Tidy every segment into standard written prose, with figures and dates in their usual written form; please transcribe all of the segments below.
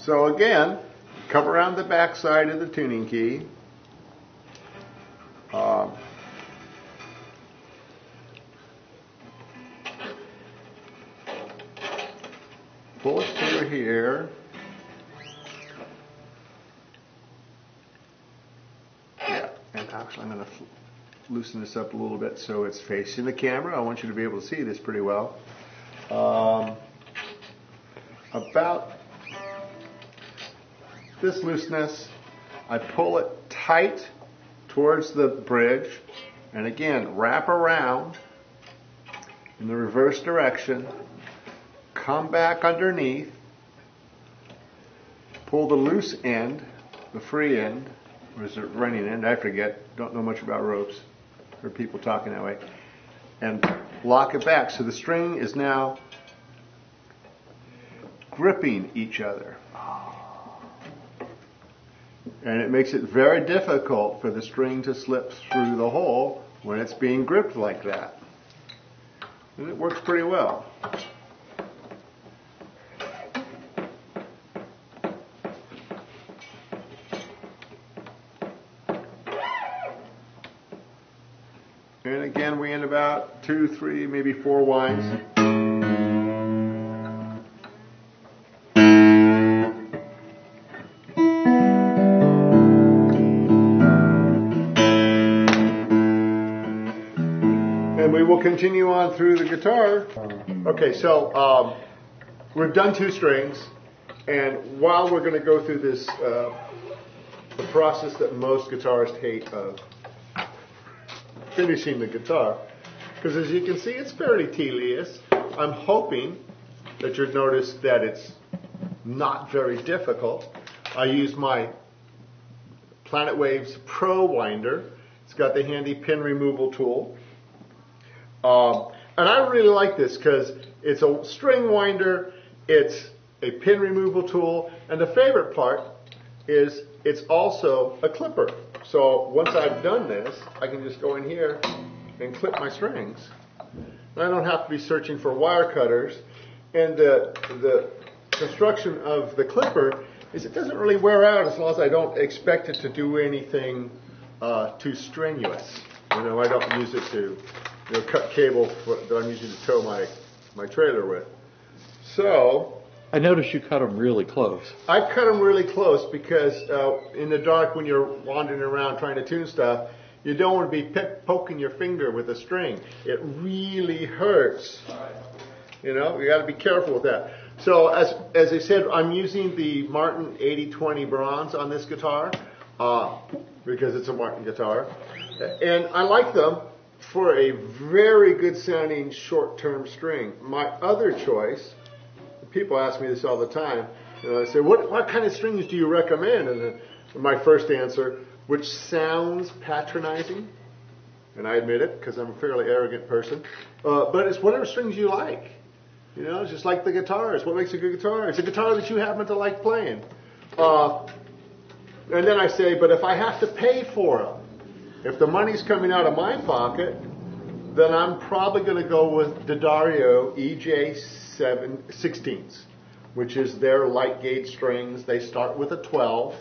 So again, come around the back side of the tuning key. Pull it through here. Yeah, and actually I'm going to loosen this up a little bit so it's facing the camera. I want you to be able to see this pretty well. About this looseness, I pull it tight towards the bridge, and again, wrap around in the reverse direction. Come back underneath, pull the loose end, the free end, or is it running end? I forget, don't know much about ropes. Heard people talking that way. And lock it back. So the string is now gripping each other. And it makes it very difficult for the string to slip through the hole when it's being gripped like that. And it works pretty well. And again, we end about 2, 3, maybe 4 winds. And we will continue on through the guitar. Okay, so we've done 2 strings, and while we're going to go through this, the process that most guitarists hate of finishing the guitar, because as you can see, it's fairly tedious. I'm hoping that you'll notice that it's not very difficult. I use my Planet Waves Pro winder. It's got the handy pin removal tool. And I really like this because it's a string winder, it's a pin removal tool, and the favorite part is it's also a clipper. So once I've done this, I can just go in here and clip my strings. And I don't have to be searching for wire cutters. And the construction of the clipper is it doesn't really wear out as long as I don't expect it to do anything too strenuous. You know, I don't use it to cut cable that I'm using to tow my trailer with. So I noticed you cut them really close. I cut them really close because in the dark when you're wandering around trying to tune stuff, you don't want to be poking your finger with a string. It really hurts. You know, you got to be careful with that. So as I said, I'm using the Martin 8020 bronze on this guitar because it's a Martin guitar. And I like them for a very good sounding short-term string. My other choice, people ask me this all the time, I say, what kind of strings do you recommend? And my first answer, which sounds patronizing, and I admit it because I'm a fairly arrogant person, but it's whatever strings you like. You know, it's just like the guitars. What makes a good guitar? It's a guitar that you happen to like playing. And then I say, but if I have to pay for them, if the money's coming out of my pocket, then I'm probably going to go with D'Addario EJ16s, which is their light gauge strings. They start with a 12.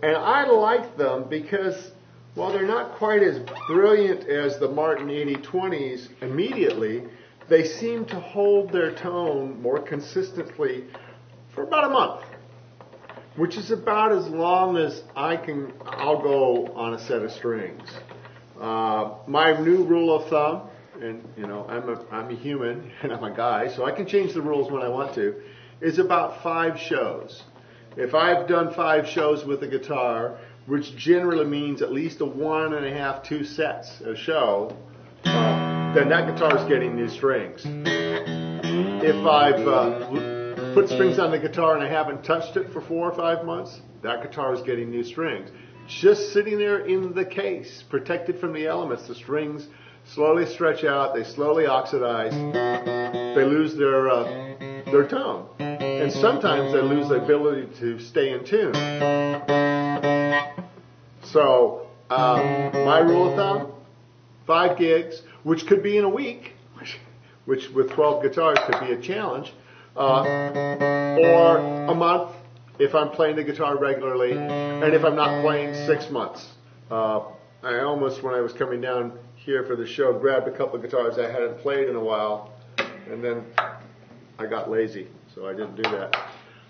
And I like them because while they're not quite as brilliant as the Martin 8020s immediately, they seem to hold their tone more consistently for about a month, which is about as long as I'll go on a set of strings. My new rule of thumb, and you know, I'm a human and I'm a guy, so I can change the rules when I want to, is about 5 shows. If I've done 5 shows with a guitar, which generally means at least a 1.5, 2 sets a show, then that guitar is getting new strings. If I've put strings on the guitar and I haven't touched it for 4 or 5 months, that guitar is getting new strings. Just sitting there in the case, protected from the elements, the strings slowly stretch out, they slowly oxidize, they lose their tone. And sometimes they lose the ability to stay in tune. So, my rule of thumb, 5 gigs, which could be in a week, which with 12 guitars could be a challenge, or a month, if I'm playing the guitar regularly, and if I'm not playing 6 months. I almost, when I was coming down here for the show, grabbed a couple of guitars I hadn't played in a while, and then I got lazy, so I didn't do that.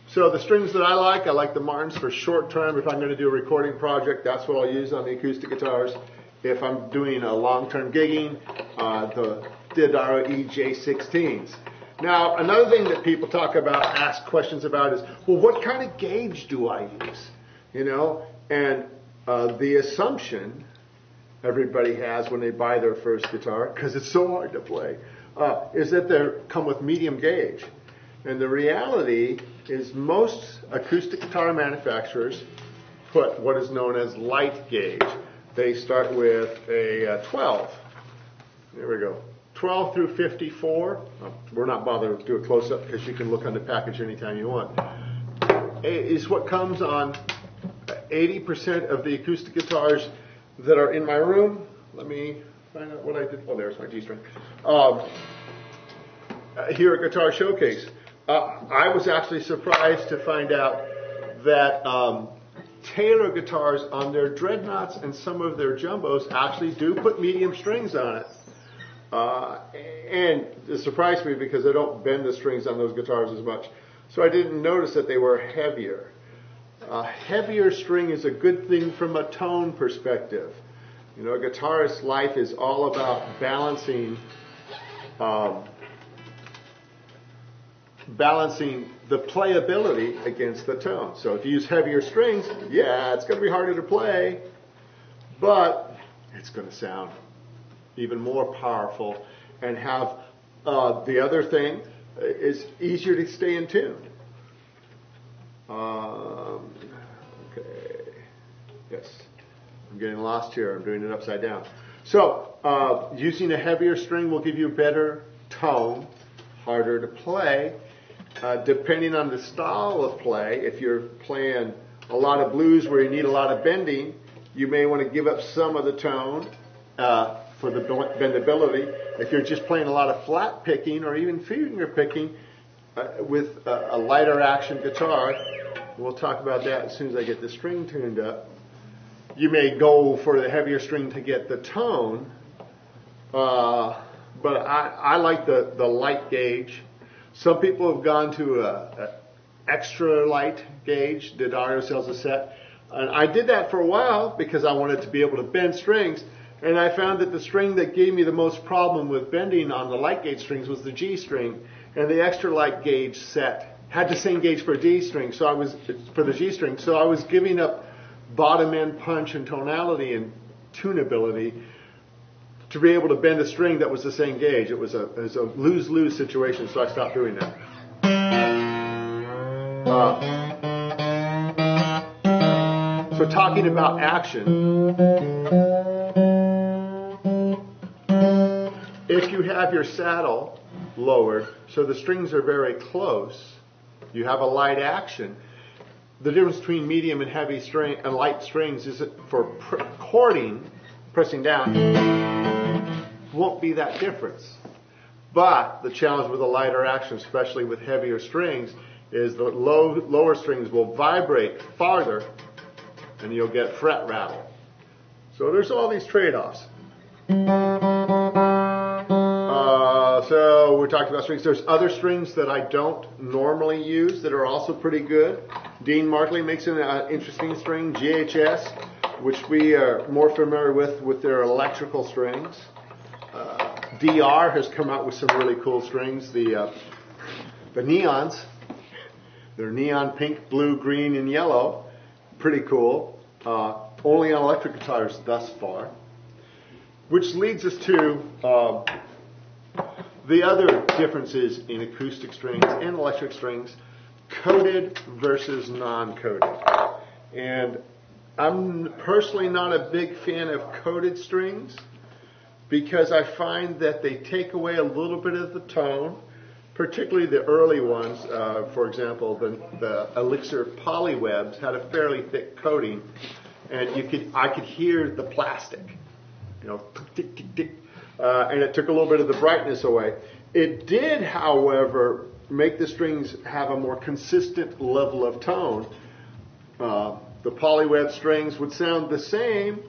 So the strings that I like the Martins for short term. If I'm going to do a recording project, that's what I'll use on the acoustic guitars. If I'm doing a long-term gigging, the Deodaro EJ16s. Now, another thing that people talk about, ask questions about is, well, what kind of gauge do I use? You know, and the assumption everybody has when they buy their first guitar, because it's so hard to play, is that they come with medium gauge. And the reality is most acoustic guitar manufacturers put what is known as light gauge. They start with a 12. There we go. 12 through 54. We're not bothered to do a close-up because you can look on the package anytime you want. Is what comes on 80% of the acoustic guitars that are in my room. Let me find out what I did. Oh, there's my G string. Here at Guitar Showcase. I was actually surprised to find out that Taylor guitars on their dreadnoughts and some of their jumbos actually do put medium strings on it. And it surprised me because I don't bend the strings on those guitars as much. So I didn't notice that they were heavier. Heavier string is a good thing from a tone perspective. You know, a guitarist's life is all about balancing the playability against the tone. So if you use heavier strings, yeah, it's going to be harder to play, but it's going to sound even more powerful and have the other thing is easier to stay in tune. Okay. Yes. I'm getting lost here. I'm doing it upside down. So using a heavier string will give you a better tone, harder to play. Depending on the style of play, if you're playing a lot of blues where you need a lot of bending, you may want to give up some of the tone for the bendability. If you're just playing a lot of flat picking or even finger picking with a lighter action guitar, we'll talk about that as soon as I get the string tuned up. You may go for the heavier string to get the tone, but I like the light gauge. Some people have gone to a extra light gauge. Deodaro sells a set. And I did that for a while because I wanted to be able to bend strings. And I found that the string that gave me the most problem with bending on the light gauge strings was the G string. And the extra light gauge set had the same gauge for D string, for the G string. So I was giving up bottom end punch and tonality and tunability to be able to bend a string that was the same gauge. It was a lose-lose situation, so I stopped doing that. So talking about action, if you have your saddle lowered so the strings are very close, you have a light action. The difference between medium and heavy string and light strings is that for chording, pressing down, won't be that difference. But the challenge with a lighter action, especially with heavier strings, is the lower strings will vibrate farther and you'll get fret rattle. So there's all these trade-offs. So we're talking about strings. There's other strings that I don't normally use that are also pretty good. Dean Markley makes an interesting string, GHS, which we are more familiar with their electrical strings. DR has come out with some really cool strings. The neons, they're neon pink, blue, green, and yellow. Pretty cool. Only on electric guitars thus far. Which leads us to the other differences in acoustic strings and electric strings, coated versus non-coated. And I'm personally not a big fan of coated strings because I find that they take away a little bit of the tone, particularly the early ones. For example, the Elixir Polywebs had a fairly thick coating, and I could hear the plastic, tick, tick, tick, tick, and it took a little bit of the brightness away. It did, however, make the strings have a more consistent level of tone. The polyweb strings would sound the same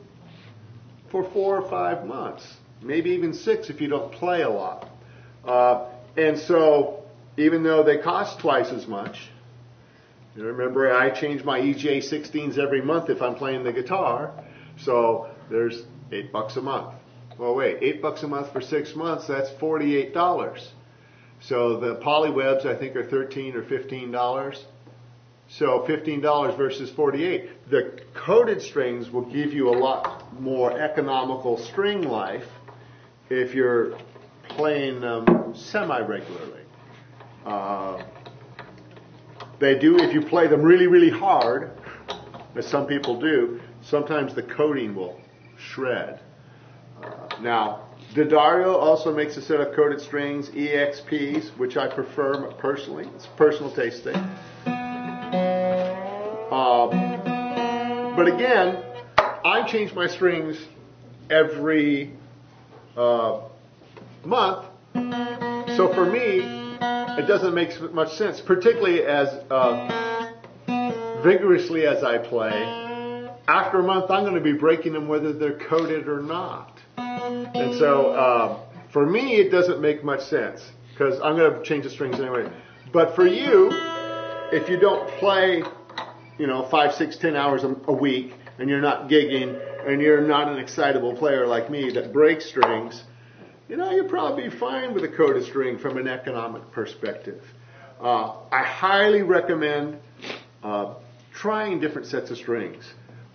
for 4 or 5 months, maybe even 6 if you don't play a lot. And so, even though they cost twice as much, you remember I change my EJ16s every month if I'm playing the guitar, so there's $8 a month. Well, wait, $8 a month for 6 months, that's $48. So the polywebs, I think, are $13 or $15. So $15 versus $48. The coated strings will give you a lot more economical string life if you're playing them semi-regularly. They do, if you play them really, really hard, as some people do, sometimes the coating will shred. Now, D'Addario also makes a set of coated strings, EXPs, which I prefer personally. It's a personal taste thing. But again, I change my strings every month. So for me, it doesn't make much sense, particularly as vigorously as I play. After a month, I'm going to be breaking them whether they're coated or not. And so for me, it doesn't make much sense because I'm going to change the strings anyway. But for you, if you don't play, 5, 6, 10 hours a week, and you're not gigging, and you're not an excitable player like me that breaks strings, you'll probably be fine with a coated string from an economic perspective. I highly recommend trying different sets of strings.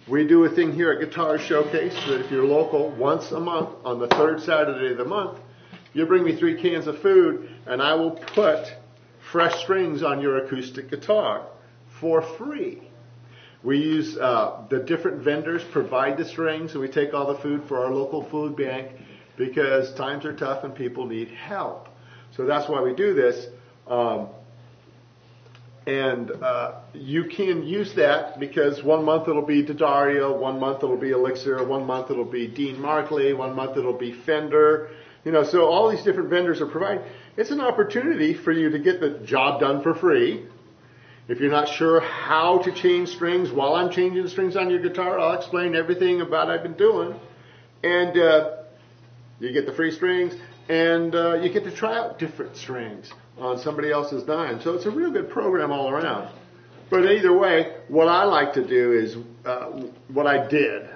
We do a thing here at Guitar Showcase that if you're local, once a month, on the 3rd Saturday of the month, you bring me 3 cans of food, and I will put fresh strings on your acoustic guitar for free. We use the different vendors provide the strings, and we take all the food for our local food bank because times are tough and people need help. So that's why we do this. And you can use that because 1 month it'll be D'Addario, 1 month it'll be Elixir, 1 month it'll be Dean Markley, 1 month it'll be Fender. So all these different vendors are providing. It's an opportunity for you to get the job done for free. If you're not sure how to change strings while I'm changing the strings on your guitar, I'll explain everything about I've been doing. And you get the free strings, and you get to try out different strings on somebody else's dime. So it's a real good program all around. But either way, what I like to do is what I did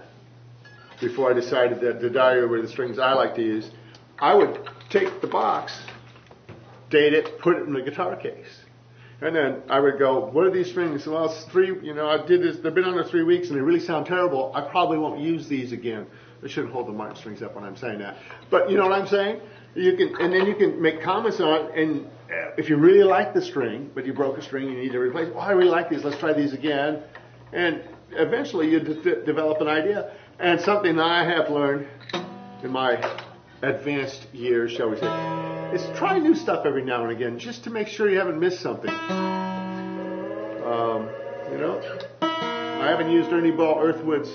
before I decided that D'Addario were the strings I like to use. I would take the box, date it, put it in the guitar case. And then I would go, what are these strings? Well, it's 3, I did this, they've been on there 3 weeks and they really sound terrible. I probably won't use these again. I shouldn't hold the Martin strings up when I'm saying that. But you know what I'm saying? And then you can make comments on it, and if you really like the string, but you broke a string, you need to replace it. Oh, I really like these, let's try these again. And eventually you develop an idea. And something that I have learned in my advanced years, shall we say, is try new stuff every now and again, just to make sure you haven't missed something. I haven't used Ernie Ball Earthwoods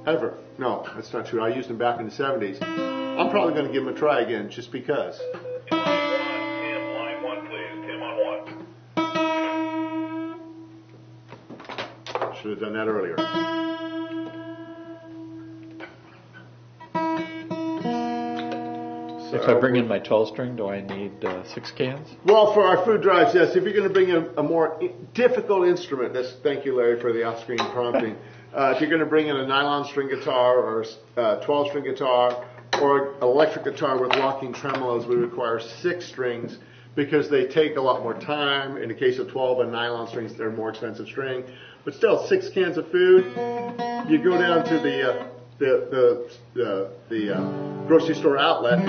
ever. No, that's not true. I used them back in the 70s. I'm probably going to give them a try again, just because. Tim, line 1, please. Tim on 1. Should have done that earlier. If I bring in my 12 string, do I need 6 cans? Well, for our food drives, yes. If you're going to bring in a more difficult instrument, thank you, Larry, for the off-screen prompting. If you're going to bring in a nylon string guitar or a 12-string guitar or an electric guitar with locking tremolos, we require 6 strings because they take a lot more time. In the case of 12 and nylon strings, they're more expensive string. But still, 6 cans of food. You go down to the grocery store outlet,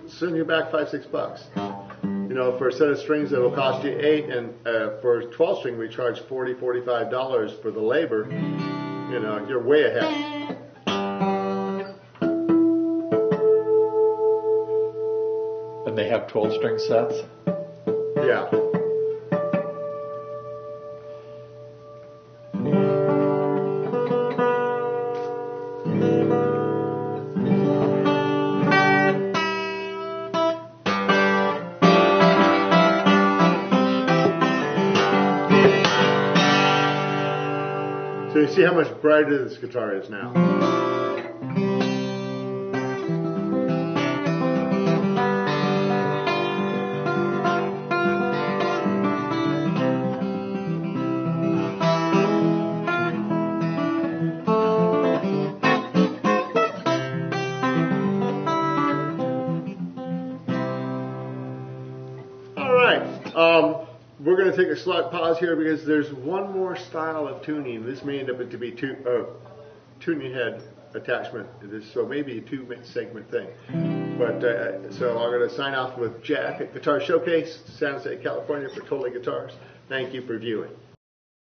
send you back $5, $6. For a set of strings that will cost you $8, and for a 12 string we charge $40, $45 for the labor. You're way ahead. And they have 12 string sets? Yeah. see how much brighter this guitar is now. We're going to take a slight pause here because there's one more style of tuning. This may end up to be tuning head attachment, so maybe a 2-segment thing. But so I'm going to sign off with Jack at Guitar Showcase, San Jose, California, for Totally Guitars. Thank you for viewing.